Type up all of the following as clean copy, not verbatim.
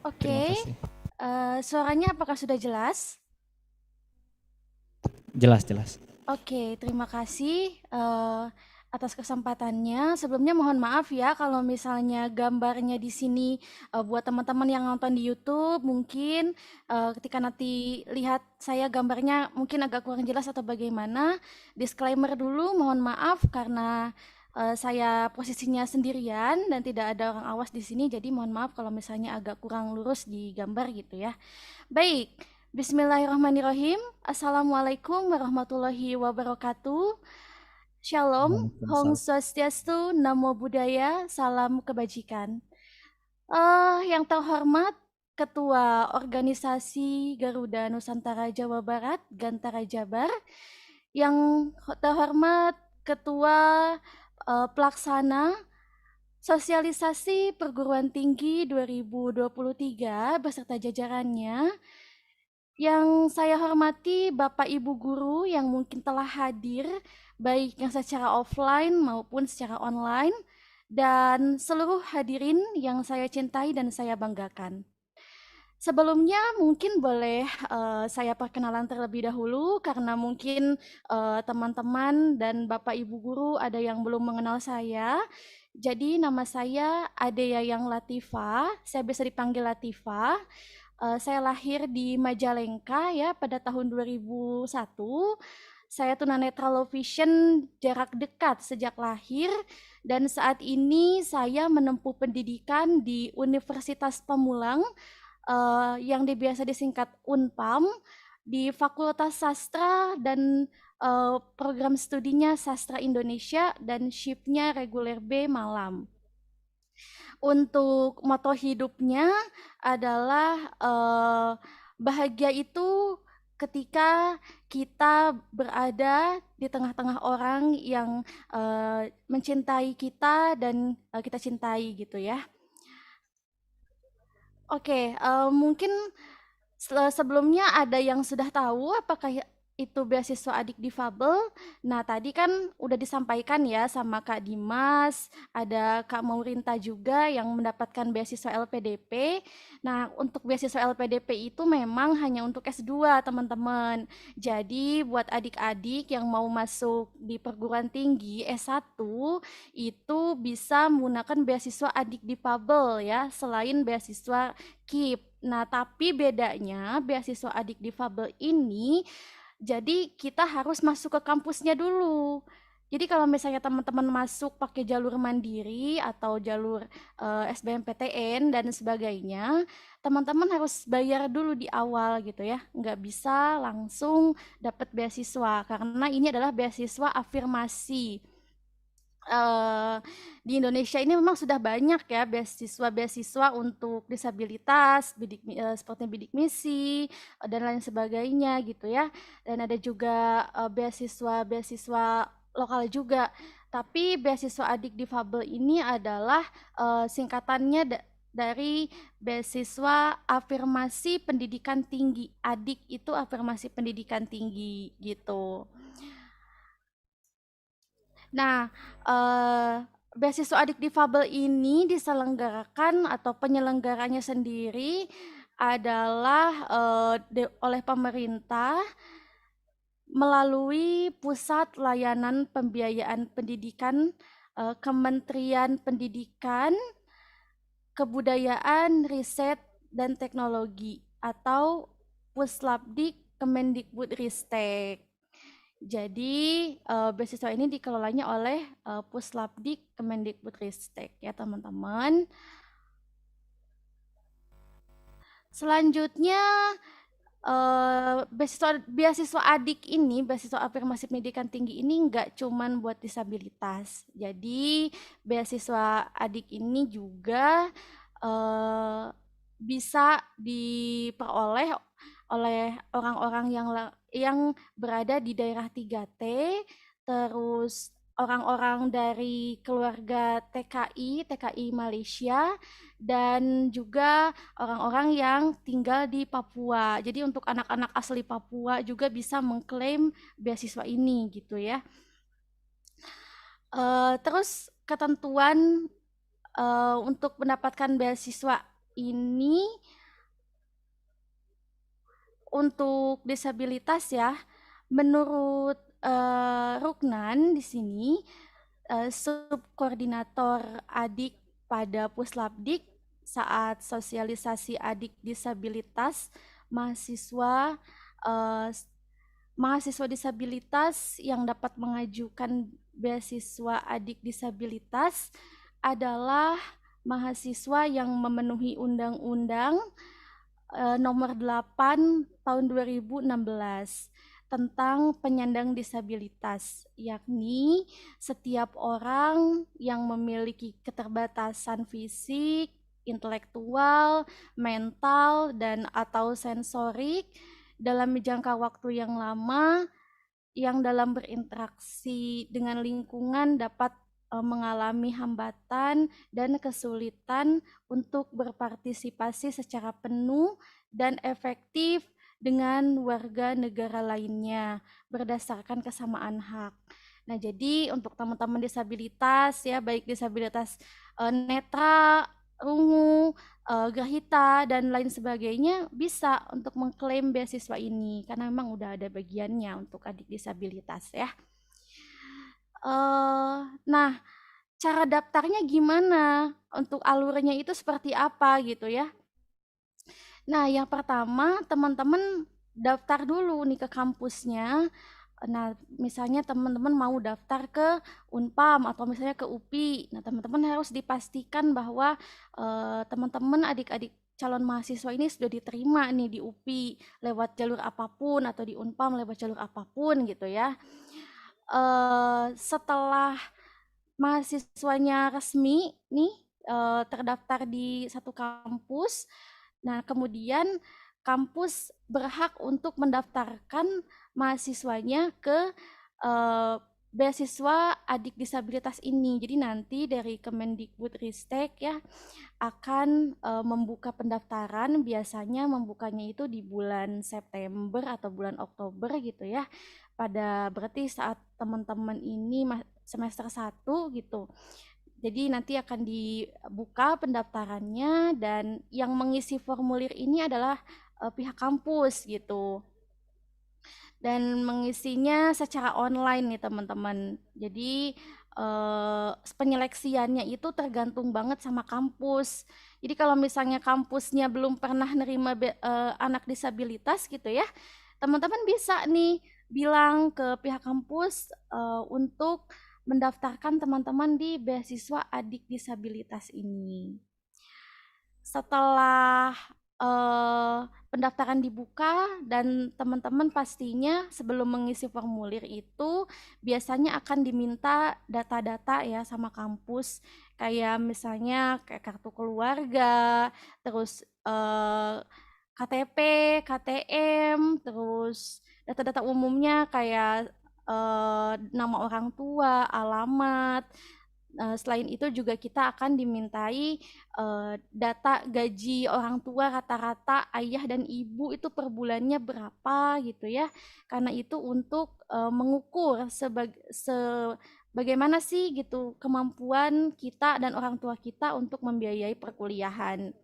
Terima Oke, kasih. suaranya apakah sudah jelas? Jelas jelas. Oke, terima kasih atas kesempatannya. Sebelumnya mohon maaf ya kalau misalnya gambarnya di sini buat teman-teman yang nonton di YouTube mungkin ketika nanti lihat saya gambarnya mungkin agak kurang jelas atau bagaimana. Disclaimer dulu, mohon maaf karena saya posisinya sendirian dan tidak ada orang awas di sini, jadi mohon maaf kalau misalnya agak kurang lurus di gambar gitu ya. Baik, bismillahirrahmanirrahim. Assalamualaikum warahmatullahi wabarakatuh. Shalom, Om Waalaikumsalam. Swastiastu, Namo Buddhaya, salam kebajikan. Yang terhormat Ketua Organisasi Garuda Nusantara Jawa Barat, Gantara Jabar. Yang terhormat Ketua Pelaksana Sosialisasi Perguruan Tinggi 2023 beserta jajarannya. Yang saya hormati Bapak Ibu guru yang mungkin telah hadir, baik yang secara offline maupun secara online, dan seluruh hadirin yang saya cintai dan saya banggakan. Sebelumnya mungkin boleh saya perkenalan terlebih dahulu karena mungkin teman-teman dan Bapak Ibu guru ada yang belum mengenal saya. Jadi nama saya Ade Yayang Latifah, saya bisa dipanggil Latifah. Saya lahir di Majalengka ya pada tahun 2001. Saya tunanetra low vision jarak dekat sejak lahir dan saat ini saya menempuh pendidikan di Universitas Pamulang yang biasa disingkat Unpam di Fakultas Sastra dan program studinya Sastra Indonesia dan shiftnya reguler B malam. Untuk moto hidupnya adalah bahagia itu ketika kita berada di tengah-tengah orang yang mencintai kita dan kita cintai gitu ya. Oke, mungkin sebelumnya ada yang sudah tahu apakah itu beasiswa adik difabel. Nah, tadi kan udah disampaikan ya sama Kak Dimas, ada Kak Maurinta juga yang mendapatkan beasiswa LPDP. Nah, untuk beasiswa LPDP itu memang hanya untuk S2, teman-teman. Jadi, buat adik-adik yang mau masuk di perguruan tinggi S1 itu bisa menggunakan beasiswa adik difabel ya, selain beasiswa KIP. Nah, tapi bedanya beasiswa adik difabel ini, jadi kita harus masuk ke kampusnya dulu. Jadi kalau misalnya teman-teman masuk pakai jalur mandiri atau jalur SBMPTN dan sebagainya, teman-teman harus bayar dulu di awal gitu ya. Nggak bisa langsung dapat beasiswa karena ini adalah beasiswa afirmasi. Eee, di Indonesia ini memang sudah banyak ya beasiswa-beasiswa untuk disabilitas, seperti bidik misi, dan lain sebagainya gitu ya. Dan ada juga, beasiswa-beasiswa lokal juga. Tapi beasiswa adik difabel ini adalah, singkatannya dari beasiswa afirmasi pendidikan tinggi. Adik itu afirmasi pendidikan tinggi gitu. Nah, beasiswa adik difabel ini diselenggarakan atau penyelenggaranya sendiri adalah oleh pemerintah melalui Pusat Layanan Pembiayaan Pendidikan Kementerian Pendidikan, Kebudayaan, Riset, dan Teknologi atau Puslapdik Kemendikbudristek. Jadi beasiswa ini dikelolanya oleh Puslapdik Kemendikbudristek ya teman-teman. Selanjutnya beasiswa beasiswa adik ini, beasiswa afirmasi pendidikan tinggi ini nggak cuman buat disabilitas. Jadi beasiswa adik ini juga eh, bisa diperoleh oleh orang-orang yang berada di daerah 3T, terus orang-orang dari keluarga TKI Malaysia, dan juga orang-orang yang tinggal di Papua. Jadi untuk anak-anak asli Papua juga bisa mengklaim beasiswa ini gitu ya. Terus ketentuan untuk mendapatkan beasiswa ini untuk disabilitas ya, menurut Ruknan di sini subkoordinator adik pada Puslapdik saat sosialisasi adik disabilitas mahasiswa eh, mahasiswa disabilitas yang dapat mengajukan beasiswa adik disabilitas adalah mahasiswa yang memenuhi undang-undang nomor 8 tahun 2016 tentang penyandang disabilitas, yakni setiap orang yang memiliki keterbatasan fisik, intelektual, mental, dan atau sensorik dalam jangka waktu yang lama yang dalam berinteraksi dengan lingkungan dapat mengalami hambatan dan kesulitan untuk berpartisipasi secara penuh dan efektif dengan warga negara lainnya berdasarkan kesamaan hak. Nah, jadi untuk teman-teman disabilitas ya, baik disabilitas netra, rungu, grahita dan lain sebagainya bisa untuk mengklaim beasiswa ini karena memang udah ada bagiannya untuk adik disabilitas ya. Nah, cara daftarnya gimana? Untuk alurnya itu seperti apa gitu ya? Nah, yang pertama teman-teman daftar dulu nih ke kampusnya. Nah, misalnya teman-teman mau daftar ke Unpam atau misalnya ke UPI. Nah, teman-teman harus dipastikan bahwa teman-teman adik-adik calon mahasiswa ini sudah diterima nih di UPI lewat jalur apapun atau di Unpam lewat jalur apapun gitu ya. Setelah mahasiswanya resmi nih terdaftar di satu kampus, nah kemudian kampus berhak untuk mendaftarkan mahasiswanya ke eh, beasiswa adik disabilitas ini. Jadi nanti dari Kemendikbudristek ya akan membuka pendaftaran, biasanya membukanya itu di bulan September atau bulan Oktober gitu ya. Pada berarti saat teman-teman ini semester 1 gitu. Jadi nanti akan dibuka pendaftarannya dan yang mengisi formulir ini adalah pihak kampus gitu. Dan mengisinya secara online nih teman-teman. Jadi penyeleksiannya itu tergantung banget sama kampus. Jadi kalau misalnya kampusnya belum pernah nerima anak disabilitas gitu ya, teman-teman bisa nih bilang ke pihak kampus untuk mendaftarkan teman-teman di beasiswa adik disabilitas ini. Setelah pendaftaran dibuka dan teman-teman pastinya sebelum mengisi formulir itu biasanya akan diminta data-data ya sama kampus kayak misalnya kayak kartu keluarga, terus KTP, KTM, terus data-data umumnya kayak nama orang tua, alamat. Selain itu juga kita akan dimintai data gaji orang tua rata-rata ayah dan ibu itu per bulannya berapa gitu ya. Karena itu untuk mengukur bagaimana sih gitu kemampuan kita dan orang tua kita untuk membiayai perkuliahan.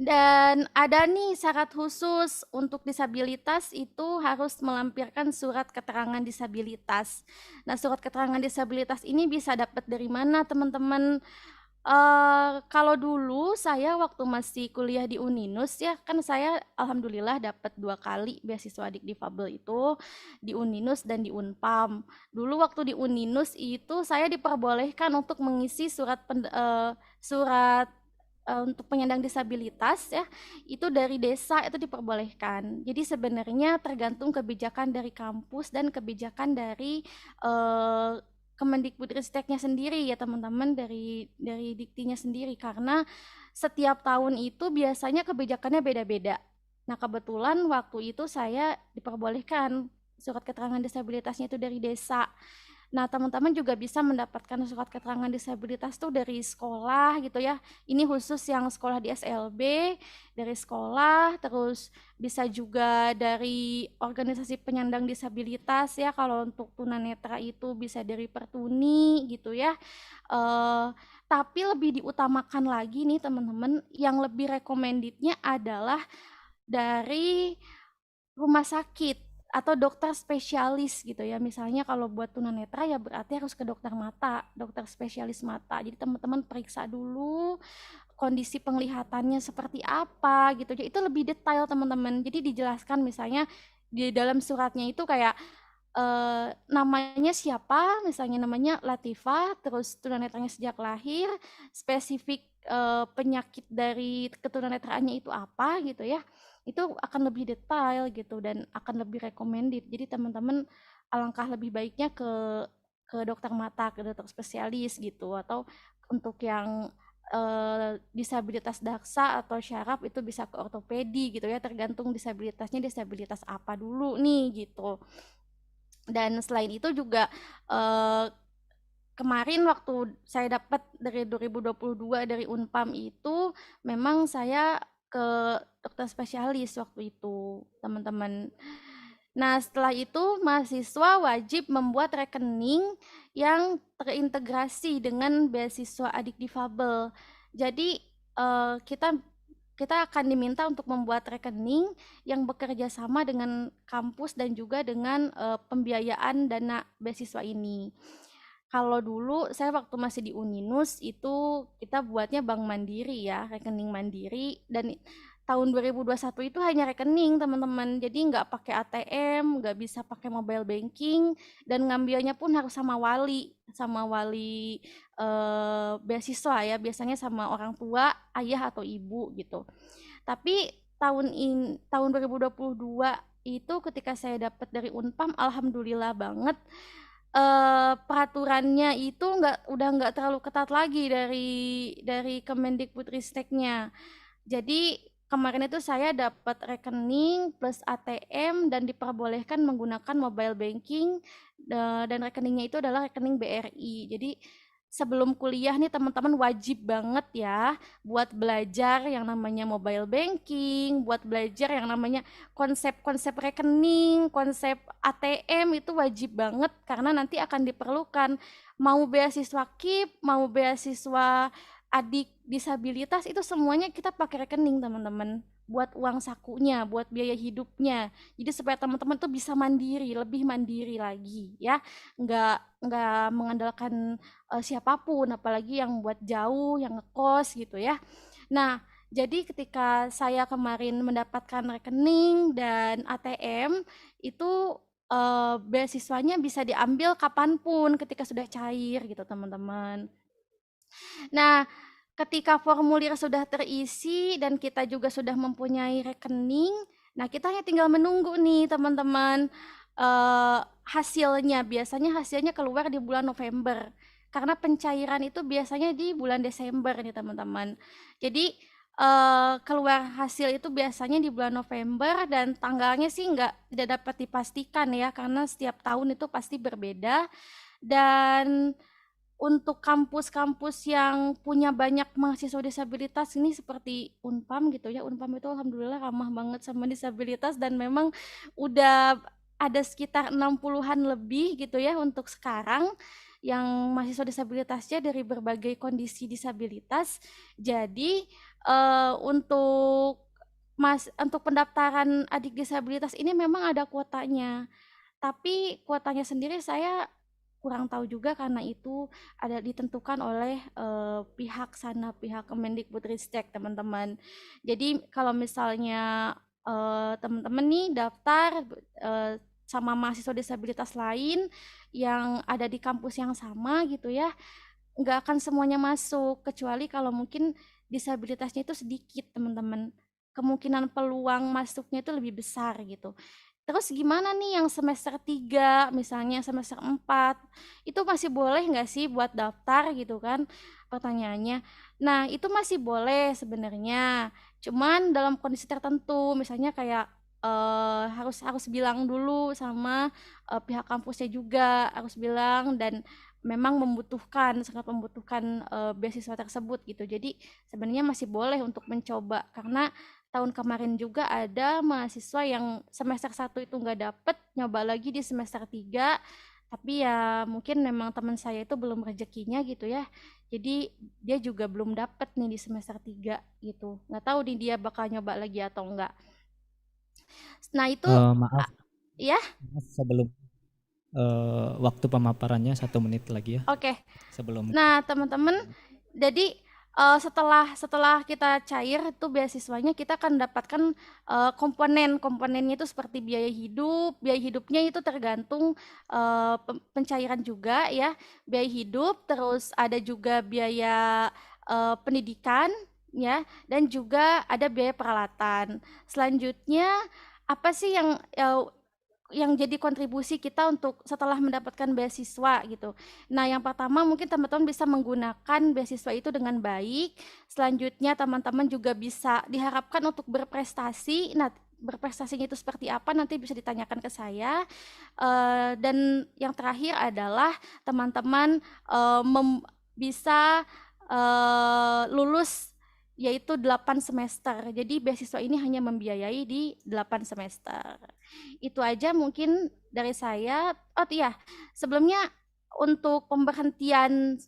Dan ada nih syarat khusus untuk disabilitas itu harus melampirkan surat keterangan disabilitas. Nah, surat keterangan disabilitas ini bisa dapat dari mana, teman-teman? Kalau dulu saya waktu masih kuliah di Uninus ya, kan saya alhamdulillah dapat 2 kali beasiswa adik difabel itu di Uninus dan di Unpam. Dulu waktu di Uninus itu saya diperbolehkan untuk mengisi surat untuk penyandang disabilitas ya itu dari desa itu diperbolehkan. Jadi sebenarnya tergantung kebijakan dari kampus dan kebijakan dari Kemendikbudristeknya sendiri ya teman-teman dari diktinya sendiri karena setiap tahun itu biasanya kebijakannya beda-beda. Nah, kebetulan waktu itu saya diperbolehkan surat keterangan disabilitasnya itu dari desa. Nah, teman-teman juga bisa mendapatkan surat keterangan disabilitas tuh dari sekolah gitu ya. Ini khusus yang sekolah di SLB, dari sekolah, terus bisa juga dari organisasi penyandang disabilitas ya. Kalau untuk tunanetra itu bisa dari Pertuni gitu ya. Eh, Tapi lebih diutamakan lagi nih teman-teman, yang lebih recommended-nya adalah dari rumah sakit atau dokter spesialis gitu ya. Misalnya kalau buat tunanetra ya berarti harus ke dokter mata, dokter spesialis mata. Jadi teman-teman periksa dulu kondisi penglihatannya seperti apa gitu. Jadi itu lebih detail teman-teman. Jadi dijelaskan misalnya di dalam suratnya itu kayak namanya siapa, misalnya namanya Latifah, terus tunanetranya sejak lahir, spesifik penyakit dari ketunanetraannya itu apa gitu ya. Itu akan lebih detail gitu dan akan lebih recommended. Jadi teman-teman alangkah lebih baiknya ke dokter mata, ke dokter spesialis gitu, atau untuk yang disabilitas daksa atau syaraf itu bisa ke ortopedi gitu ya, tergantung disabilitasnya disabilitas apa dulu nih gitu. Dan selain itu juga eh, kemarin waktu saya dapat dari 2022 dari Unpam itu memang saya ke dokter spesialis waktu itu, teman-teman. Nah, setelah itu mahasiswa wajib membuat rekening yang terintegrasi dengan beasiswa adik difabel. Jadi, kita kita akan diminta untuk membuat rekening yang bekerja sama dengan kampus dan juga dengan pembiayaan dana beasiswa ini. Kalau dulu saya waktu masih di Uninus itu kita buatnya bank mandiri ya, rekening mandiri, dan tahun 2021 itu hanya rekening teman-teman. Jadi nggak pakai ATM, nggak bisa pakai mobile banking, dan ngambilnya pun harus sama wali beasiswa ya, biasanya sama orang tua, ayah atau ibu gitu. Tapi tahun 2022 itu ketika saya dapat dari Unpam, alhamdulillah banget peraturannya itu udah nggak terlalu ketat lagi dari Kemendikbudristeknya. Jadi kemarin itu saya dapat rekening plus ATM dan diperbolehkan menggunakan mobile banking, dan rekeningnya itu adalah rekening BRI. Jadi sebelum kuliah nih teman-teman wajib banget ya buat belajar yang namanya mobile banking, buat belajar yang namanya konsep-konsep rekening, konsep ATM itu wajib banget karena nanti akan diperlukan mau beasiswa KIP, mau beasiswa adik disabilitas itu semuanya kita pakai rekening teman-teman buat uang sakunya, buat biaya hidupnya. Jadi supaya teman-teman tuh bisa mandiri, lebih mandiri lagi ya. Nggak mengandalkan siapapun, apalagi yang buat jauh, yang ngekos gitu ya. Nah, jadi ketika saya kemarin mendapatkan rekening dan ATM, itu beasiswanya bisa diambil kapanpun ketika sudah cair gitu teman-teman. Nah, ketika formulir sudah terisi dan kita juga sudah mempunyai rekening, nah kita hanya tinggal menunggu nih teman-teman hasilnya. Biasanya hasilnya keluar di bulan November. Karena pencairan itu biasanya di bulan Desember nih teman-teman. Jadi keluar hasil itu biasanya di bulan November dan tanggalnya sih tidak dapat dipastikan ya karena setiap tahun itu pasti berbeda. Dan untuk kampus-kampus yang punya banyak mahasiswa disabilitas ini seperti Unpam gitu ya. Unpam itu alhamdulillah ramah banget sama disabilitas dan memang udah ada sekitar 60-an lebih gitu ya untuk sekarang yang mahasiswa disabilitasnya dari berbagai kondisi disabilitas. Jadi untuk pendaftaran adik disabilitas ini memang ada kuotanya. Tapi kuotanya sendiri saya kurang tahu juga karena itu ada ditentukan oleh pihak Kemendikbudristek teman-teman. Jadi kalau misalnya teman-teman nih daftar sama mahasiswa disabilitas lain yang ada di kampus yang sama gitu ya, nggak akan semuanya masuk kecuali kalau mungkin disabilitasnya itu sedikit teman-teman. Kemungkinan peluang masuknya itu lebih besar gitu. Terus gimana nih yang semester 3, misalnya semester 4, itu masih boleh nggak sih buat daftar gitu kan pertanyaannya. Nah, itu masih boleh sebenarnya. Cuman dalam kondisi tertentu, misalnya kayak harus harus bilang dulu sama pihak kampusnya juga, harus bilang dan memang sangat membutuhkan beasiswa tersebut gitu. Jadi sebenarnya masih boleh untuk mencoba karena tahun kemarin juga ada mahasiswa yang semester 1 itu nggak dapet, nyoba lagi di semester 3, tapi ya mungkin memang teman saya itu belum rezekinya gitu ya. Jadi dia juga belum dapat nih di semester 3 gitu. Nggak tahu nih dia bakal nyoba lagi atau enggak. Nah itu Maaf, ya, maaf sebelum waktu pemaparannya 1 menit lagi ya oke. sebelum. Nah, teman-teman, jadi setelah setelah kita cair itu beasiswanya, kita akan dapatkan komponennya itu seperti biaya hidup. Biaya hidupnya itu tergantung pencairan juga ya, biaya hidup, terus ada juga biaya pendidikan ya, dan juga ada biaya peralatan. Selanjutnya apa sih yang jadi kontribusi kita untuk setelah mendapatkan beasiswa gitu. Nah, yang pertama mungkin teman-teman bisa menggunakan beasiswa itu dengan baik. Selanjutnya teman-teman juga bisa diharapkan untuk berprestasi. Nah, berprestasinya itu seperti apa nanti bisa ditanyakan ke saya. Dan yang terakhir adalah teman-teman bisa lulus yaitu 8 semester. Jadi beasiswa ini hanya membiayai di 8 semester. Itu aja mungkin dari saya. Oh iya, sebelumnya untuk pemberhentian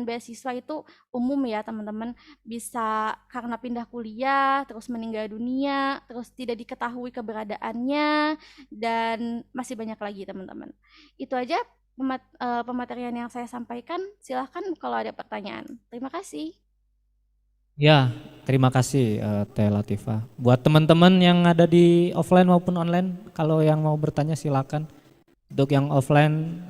beasiswa itu umum ya teman-teman. Bisa karena pindah kuliah, terus meninggal dunia, terus tidak diketahui keberadaannya, dan masih banyak lagi teman-teman. Itu aja pematerian yang saya sampaikan. Silahkan kalau ada pertanyaan. Terima kasih. Ya, terima kasih Teh Latifah. Buat teman-teman yang ada di offline maupun online, kalau yang mau bertanya silakan. Untuk yang offline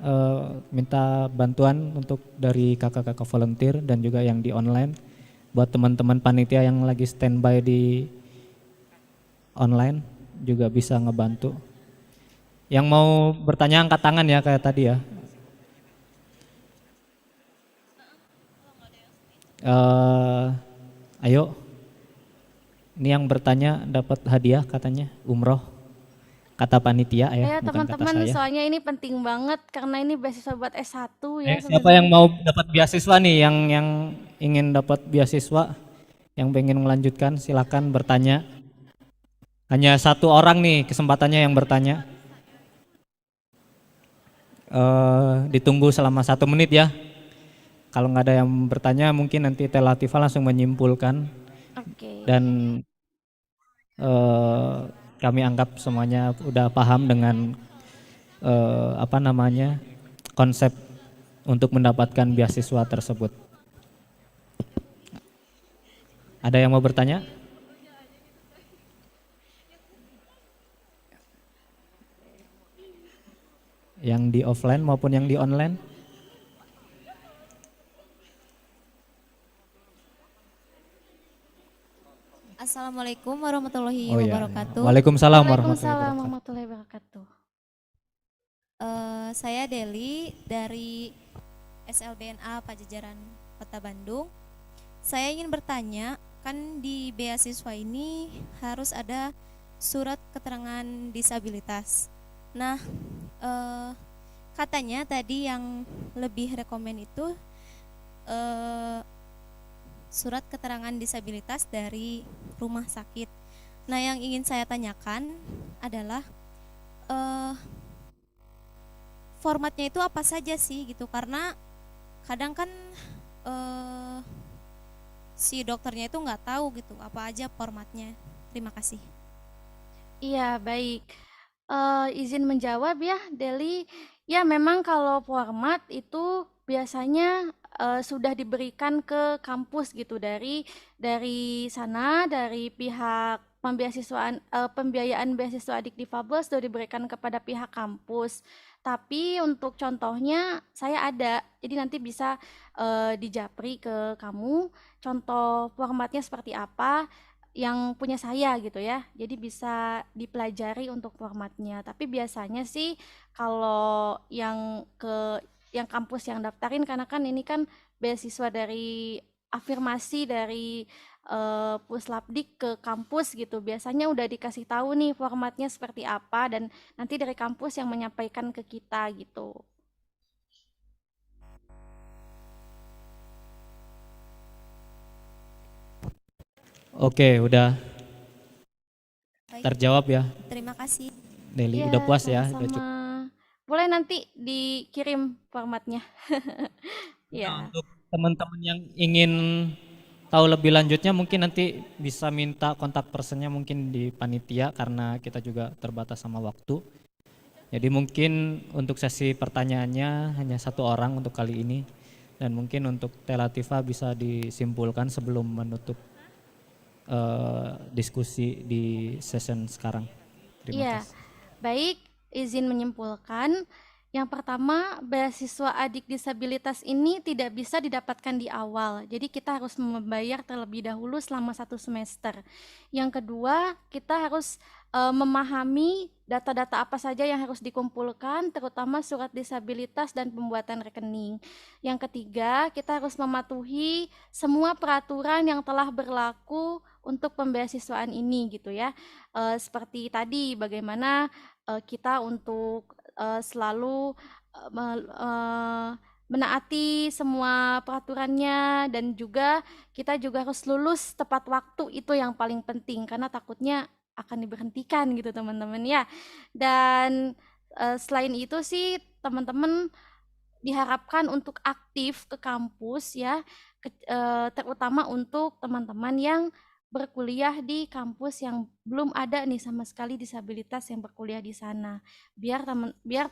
minta bantuan untuk dari kakak-kakak volunteer dan juga yang di online. Buat teman-teman panitia yang lagi standby di online juga bisa ngebantu. Yang mau bertanya angkat tangan ya kayak tadi ya. Eh, ayo, ini yang bertanya dapat hadiah katanya umroh. Kata panitia ya, Ayo bukan kata teman-teman, saya. soalnya ini penting banget karena ini beasiswa buat S1 ya Siapa yang sebenarnya. mau dapat beasiswa nih, yang ingin dapat beasiswa, yang pengen melanjutkan, silakan bertanya. Hanya 1 orang nih kesempatannya yang bertanya. Ditunggu selama 1 menit ya. Kalau nggak ada yang bertanya, mungkin nanti Teh Latifah langsung menyimpulkan Oke. dan eh, kami anggap semuanya udah paham dengan apa namanya konsep untuk mendapatkan beasiswa tersebut. Ada yang mau bertanya? Yang di offline maupun yang di online? Assalamualaikum warahmatullahi Oh ya, ya. wabarakatuh. Waalaikumsalam warahmatullahi Waalaikumsalam wabarakatuh. warahmatullahi wabarakatuh. Saya Deli dari SLBNA Pajajaran Kota Bandung. Saya ingin bertanya, kan di beasiswa ini harus ada surat keterangan disabilitas. Nah, eh, katanya tadi yang lebih rekomen itu eh, surat keterangan disabilitas dari rumah sakit. Nah, yang ingin saya tanyakan adalah eh, formatnya itu apa saja sih gitu, karena kadang kan eh, si dokternya itu nggak tahu gitu apa aja formatnya. Terima kasih. Iya, baik. Izin menjawab ya, Deli. Ya, memang kalau format itu biasanya sudah diberikan ke kampus gitu dari sana, dari pihak pembiayaan beasiswa adik difabel sudah diberikan kepada pihak kampus. Tapi untuk contohnya saya ada, jadi nanti bisa dijapri ke kamu contoh formatnya seperti apa yang punya saya gitu ya. Jadi bisa dipelajari untuk formatnya. Tapi biasanya sih kalau yang kampus yang daftarin karena kan ini kan beasiswa dari afirmasi dari Puslapdik ke kampus gitu. Biasanya udah dikasih tahu nih formatnya seperti apa dan nanti dari kampus yang menyampaikan ke kita gitu. Oke, udah Baik, terjawab ya, terima kasih. Deli. Iya, Udah puas ya, udah sama-sama. cukup. Boleh nanti dikirim formatnya. Nah, Ya. untuk teman-teman yang ingin tahu lebih lanjutnya mungkin nanti bisa minta kontak personnya mungkin di panitia karena kita juga terbatas sama waktu. Jadi mungkin untuk sesi pertanyaannya hanya 1 orang untuk kali ini. Dan mungkin untuk Teh Latifah bisa disimpulkan sebelum menutup diskusi di session sekarang. Terima Iya, kasih. baik, izin menyimpulkan. Yang pertama, beasiswa adik disabilitas ini tidak bisa didapatkan di awal. Jadi kita harus membayar terlebih dahulu selama 1 semester. Yang kedua, kita harus memahami data-data apa saja yang harus dikumpulkan, terutama surat disabilitas dan pembuatan rekening. Yang ketiga, kita harus mematuhi semua peraturan yang telah berlaku untuk pembeasiswaan ini gitu ya. Seperti tadi bagaimana kita untuk selalu menaati semua peraturannya, dan juga kita juga harus lulus tepat waktu, itu yang paling penting karena takutnya akan diberhentikan gitu teman-teman ya. Dan selain itu sih teman-teman diharapkan untuk aktif ke kampus ya, terutama untuk teman-teman yang berkuliah di kampus yang belum ada nih sama sekali disabilitas yang berkuliah di sana. Biar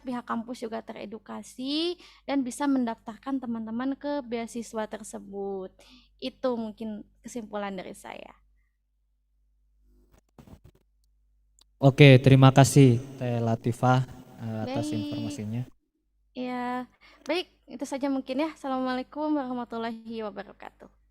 pihak kampus juga teredukasi dan bisa mendaftarkan teman-teman ke beasiswa tersebut. Itu mungkin kesimpulan dari saya. Oke, terima kasih Teh Latifah atas Baik, informasinya. ya. Baik, itu saja mungkin ya. Assalamualaikum warahmatullahi wabarakatuh.